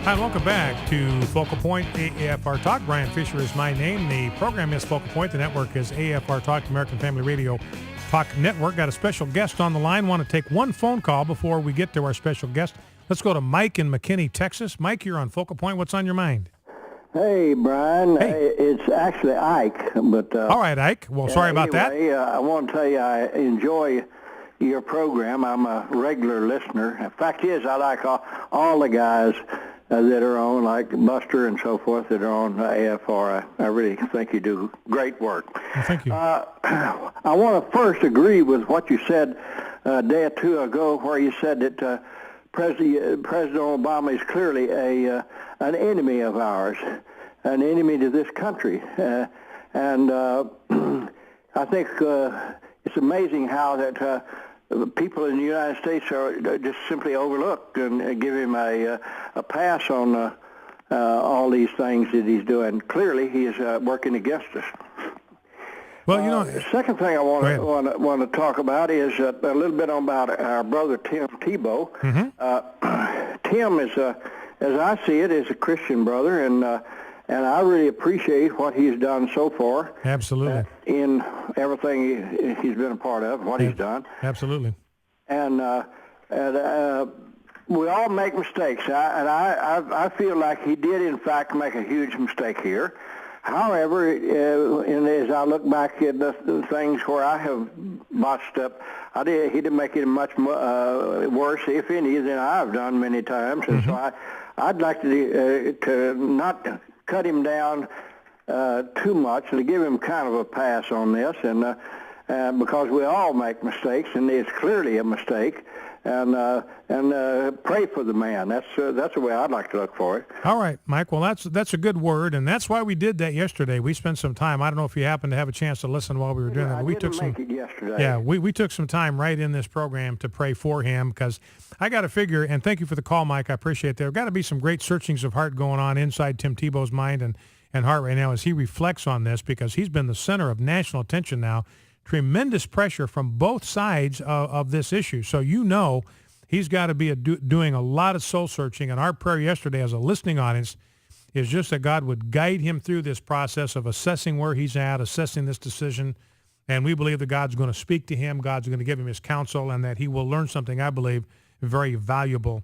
Hi, and welcome back to Focal Point AFR Talk. Brian Fisher is my name. The program is Focal Point. The network is AFR Talk, American Family Radio Talk Network. Got a special guest on the line. Want to take one phone call before we get to our special guest. Let's go to Mike in McKinney, Texas. Mike, you're on Focal Point. What's on your mind? Hey, Brian. Hey. It's actually Ike. But all right, Ike. Well, sorry about that. I want to tell you I enjoy your program. I'm a regular listener. The fact is, I like all the guys that are on, like Buster and so forth, that are on AFR. I really think you do great work. Well, thank you. I want to first agree with what you said a day or two ago, where you said that President Obama is clearly an enemy of ours, an enemy to this country. And I think it's amazing how that people in the United States are just simply overlooked and give him a pass on all these things that he's doing. Clearly, he is working against us. Well, the second thing I want to talk about is a little bit about our brother Tim Tebow. Mm-hmm. Tim is, as I see it, is a Christian brother, and I really appreciate what he's done so far. Absolutely. In everything he's been a part of, what he's done. Absolutely. And we all make mistakes, I feel like he did, in fact, make a huge mistake here. However, as I look back at the things where I have botched up, he didn't make it much worse, if any, than I've done many times. And so I'd like to not cut him down too much and to give him kind of a pass on this, and because we all make mistakes, and it's clearly a mistake. And pray for the man. That's the way I'd like to look for it. All right, Mike. Well, that's a good word, and that's why we did that yesterday. We spent some time. I don't know if you happened to have a chance to listen while we were doing that. We didn't make it yesterday. Yeah, we took some time right in this program to pray for him, because I got to figure. And thank you for the call, Mike. I appreciate it. There got to be some great searchings of heart going on inside Tim Tebow's mind and heart right now as he reflects on this, because he's been the center of national attention now. Tremendous pressure from both sides of this issue. So he's got to be doing a lot of soul searching. And our prayer yesterday as a listening audience is just that God would guide him through this process of assessing where he's at, assessing this decision. And we believe that God's going to speak to him. God's going to give him his counsel, and that he will learn something, I believe, very valuable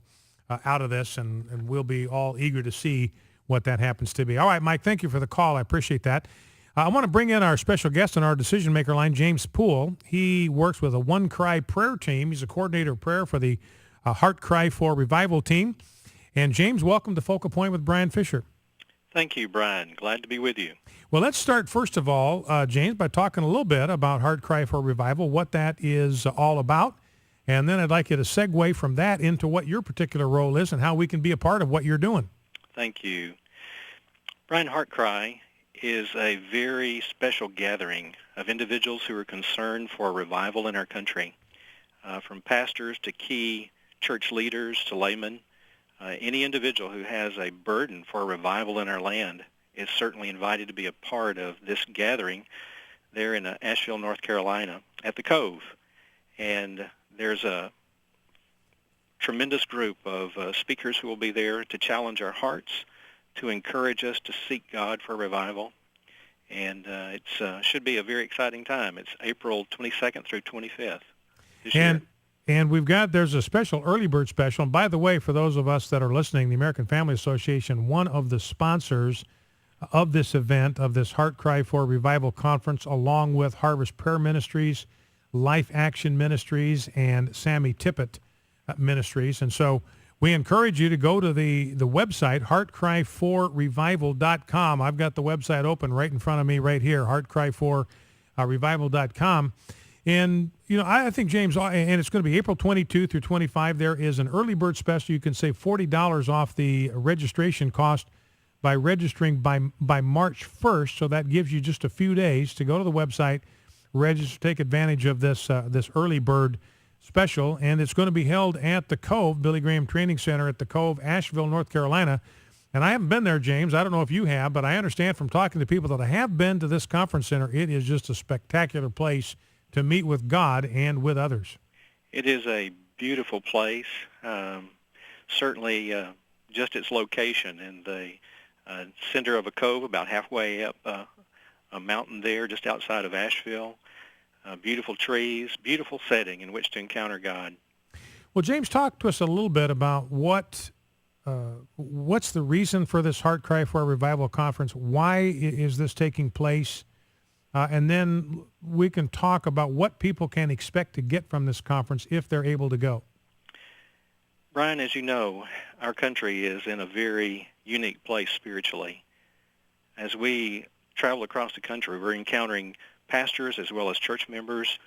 out of this. And we'll be all eager to see what that happens to be. All right, Mike, thank you for the call. I appreciate that. I want to bring in our special guest on our decision maker line, James Poole. He works with a One Cry prayer team. He's a coordinator of prayer for the Heart Cry for Revival team. And James, welcome to Focal Point with Brian Fisher. Thank you, Brian. Glad to be with you. Well, let's start first of all, James, by talking a little bit about Heart Cry for Revival, what that is all about. And then I'd like you to segue from that into what your particular role is and how we can be a part of what you're doing. Thank you. Brian, Heart Cry is a very special gathering of individuals who are concerned for revival in our country, from pastors to key church leaders to laymen. Any individual who has a burden for revival in our land is certainly invited to be a part of this gathering there in Asheville, North Carolina, at the Cove. And there's a tremendous group of speakers who will be there to challenge our hearts, to encourage us to seek God for revival. And it should be a very exciting time. It's April 22nd through 25th this year. And there's a special early bird special. And by the way, for those of us that are listening, the American Family Association, one of the sponsors of this event, of this Heart Cry for Revival Conference, along with Harvest Prayer Ministries, Life Action Ministries, and Sammy Tippett Ministries. And so we encourage you to go to the website, heartcryforrevival.com. I've got the website open right in front of me right here, heartcryforrevival.com. And, I think, James, and it's going to be April 22 through 25. There is an early bird special. You can save $40 off the registration cost by registering by March 1st. So that gives you just a few days to go to the website, register, take advantage of this early bird special, and it's going to be held at the Cove, Billy Graham Training Center at the Cove, Asheville, North Carolina. And I haven't been there, James. I don't know if you have, but I understand from talking to people that have been to this conference center, it is just a spectacular place to meet with God and with others. It is a beautiful place. Certainly just its location in the center of a cove about halfway up a mountain there just outside of Asheville. Beautiful trees, beautiful setting in which to encounter God. Well, James, talk to us a little bit about what's the reason for this Heart Cry for a Revival conference? Why is this taking place? And then we can talk about what people can expect to get from this conference if they're able to go. Brian, as you know, our country is in a very unique place spiritually. As we travel across the country, we're encountering pastors as well as church members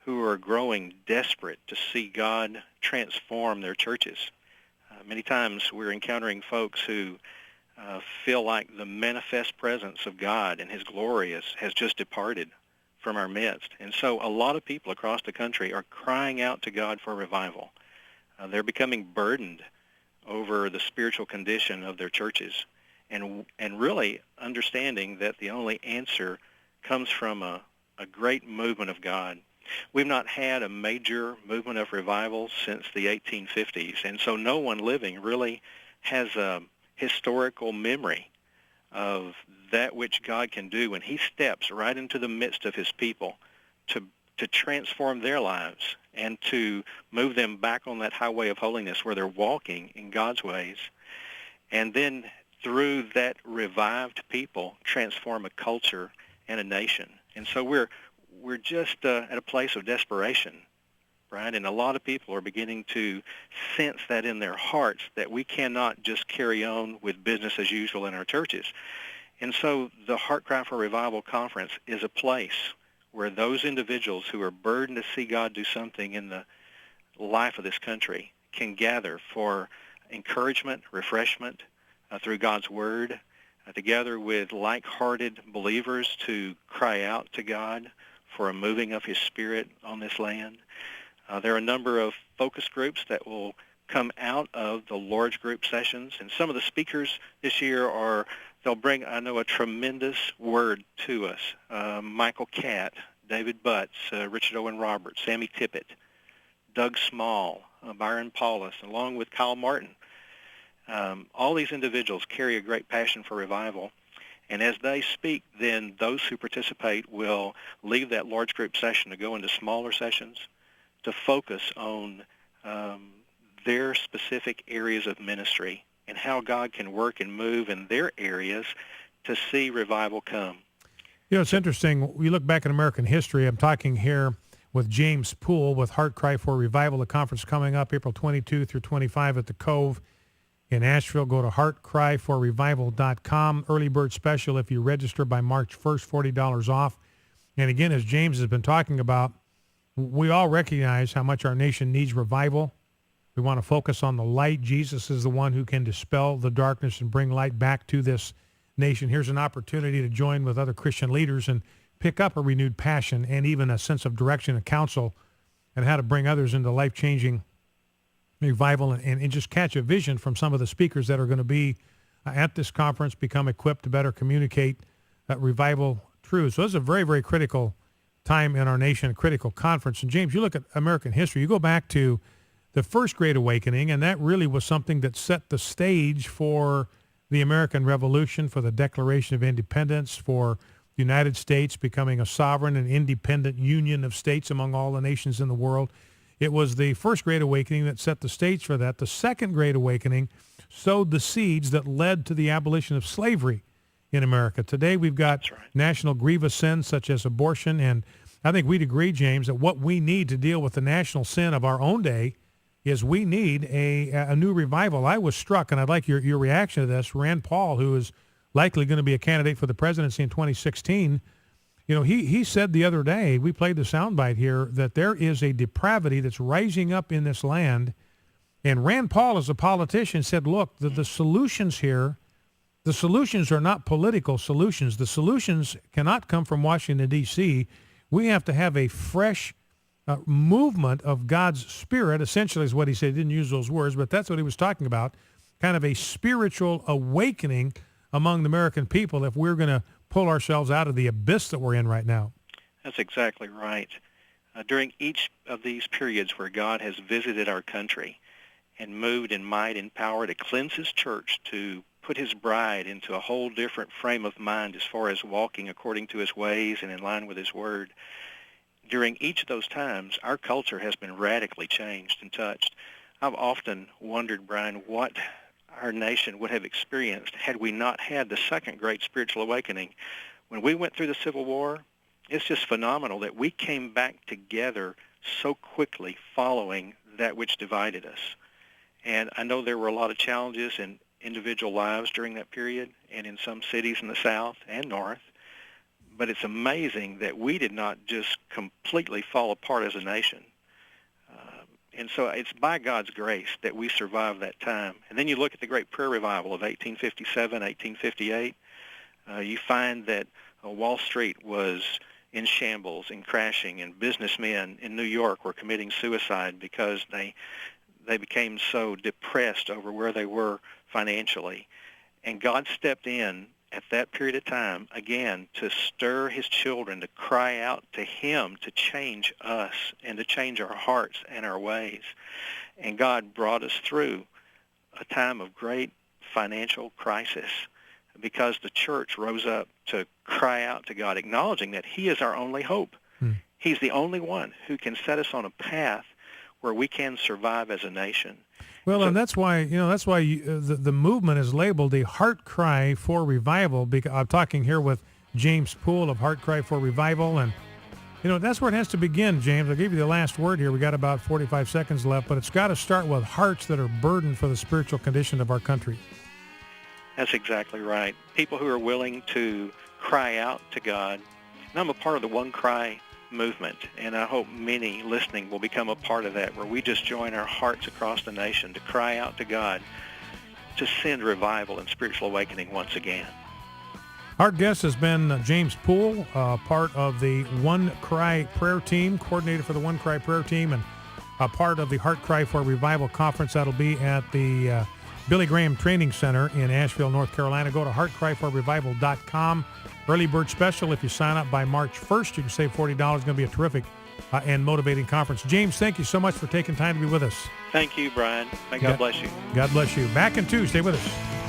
who are growing desperate to see God transform their churches. Many times we're encountering folks who feel like the manifest presence of God and his glory has just departed from our midst. And so a lot of people across the country are crying out to God for revival. They're becoming burdened over the spiritual condition of their churches and really understanding that the only answer comes from a great movement of God. We've not had a major movement of revival since the 1850s, and so no one living really has a historical memory of that which God can do when he steps right into the midst of his people to transform their lives and to move them back on that highway of holiness where they're walking in God's ways. And then through that revived people, transform a culture and a nation. And so we're just at a place of desperation, right? And a lot of people are beginning to sense that in their hearts that we cannot just carry on with business as usual in our churches. And so the Heart Cry for Revival Conference is a place where those individuals who are burdened to see God do something in the life of this country can gather for encouragement, refreshment through God's Word, together with like-hearted believers to cry out to God for a moving of his Spirit on this land. There are a number of focus groups that will come out of the large group sessions, and some of the speakers this year they'll bring, I know, a tremendous word to us. Michael Catt, David Butts, Richard Owen Roberts, Sammy Tippett, Doug Small, Byron Paulus, along with Kyle Martin. All these individuals carry a great passion for revival. And as they speak, then those who participate will leave that large group session to go into smaller sessions to focus on their specific areas of ministry and how God can work and move in their areas to see revival come. You know, it's interesting. We look back at American history. I'm talking here with James Poole with Heart Cry for Revival, the conference coming up April 22 through 25 at the Cove in Asheville. Go to heartcryforrevival.com. Early bird special if you register by March 1st, $40 off. And again, as James has been talking about, we all recognize how much our nation needs revival. We want to focus on the light. Jesus is the one who can dispel the darkness and bring light back to this nation. Here's an opportunity to join with other Christian leaders and pick up a renewed passion and even a sense of direction and counsel and how to bring others into life-changing revival and just catch a vision from some of the speakers that are going to be at this conference, become equipped to better communicate revival truths. So this is a very, very critical time in our nation, a critical conference. And James, you look at American history, you go back to the First Great Awakening, and that really was something that set the stage for the American Revolution, for the Declaration of Independence, for the United States becoming a sovereign and independent union of states among all the nations in the world. It was the First Great Awakening that set the stage for that. The Second Great Awakening sowed the seeds that led to the abolition of slavery in America. Today we've got national grievous sins such as abortion, and I think we'd agree, James, that what we need to deal with the national sin of our own day is we need a new revival. I was struck, and I'd like your reaction to this. Rand Paul, who is likely going to be a candidate for the presidency in 2016, you know, he said the other day, we played the soundbite here, that there is a depravity that's rising up in this land. And Rand Paul, as a politician, said, look, the solutions here, the solutions are not political solutions. The solutions cannot come from Washington, D.C. We have to have a fresh movement of God's Spirit, essentially is what he said. He didn't use those words, but that's what he was talking about, kind of a spiritual awakening among the American people if we're going to pull ourselves out of the abyss that we're in right now. That's exactly right. During each of these periods where God has visited our country and moved in might and power to cleanse his church, to put his bride into a whole different frame of mind as far as walking according to his ways and in line with his word. During each of those times, our culture has been radically changed and touched. I've often wondered, Brian, what our nation would have experienced had we not had the second great spiritual awakening. When we went through the Civil War, it's just phenomenal that we came back together so quickly following that which divided us. And I know there were a lot of challenges in individual lives during that period and in some cities in the South and North. But it's amazing that we did not just completely fall apart as a nation. And so it's by God's grace that we survived that time. And then you look at the great prayer revival of 1857, 1858. You find that Wall Street was in shambles and crashing, and businessmen in New York were committing suicide because they became so depressed over where they were financially. And God stepped in at that period of time, again, to stir his children, to cry out to him to change us and to change our hearts and our ways. And God brought us through a time of great financial crisis because the church rose up to cry out to God, acknowledging that he is our only hope. He's the only one who can set us on a path where we can survive as a nation. Well, and that's why the movement is labeled a heart cry for revival. Because I'm talking here with James Poole of Heart Cry for Revival, and that's where it has to begin. James, I'll give you the last word here. We got about 45 seconds left, but it's got to start with hearts that are burdened for the spiritual condition of our country. That's exactly right. People who are willing to cry out to God. And I'm a part of the One Cry movement, and I hope many listening will become a part of that, where we just join our hearts across the nation to cry out to God to send revival and spiritual awakening once again. Our guest has been James Poole, part of the One Cry prayer team, coordinator for the One Cry prayer team, and a part of the Heart Cry for Revival conference that'll be at the Billy Graham Training Center in Asheville, North Carolina. Go to heartcryforrevival.com. Early bird special. If you sign up by March 1st, you can save $40. It's going to be a terrific and motivating conference. James, thank you so much for taking time to be with us. Thank you, Brian. May God bless you. God bless you. Back in 2. Stay with us.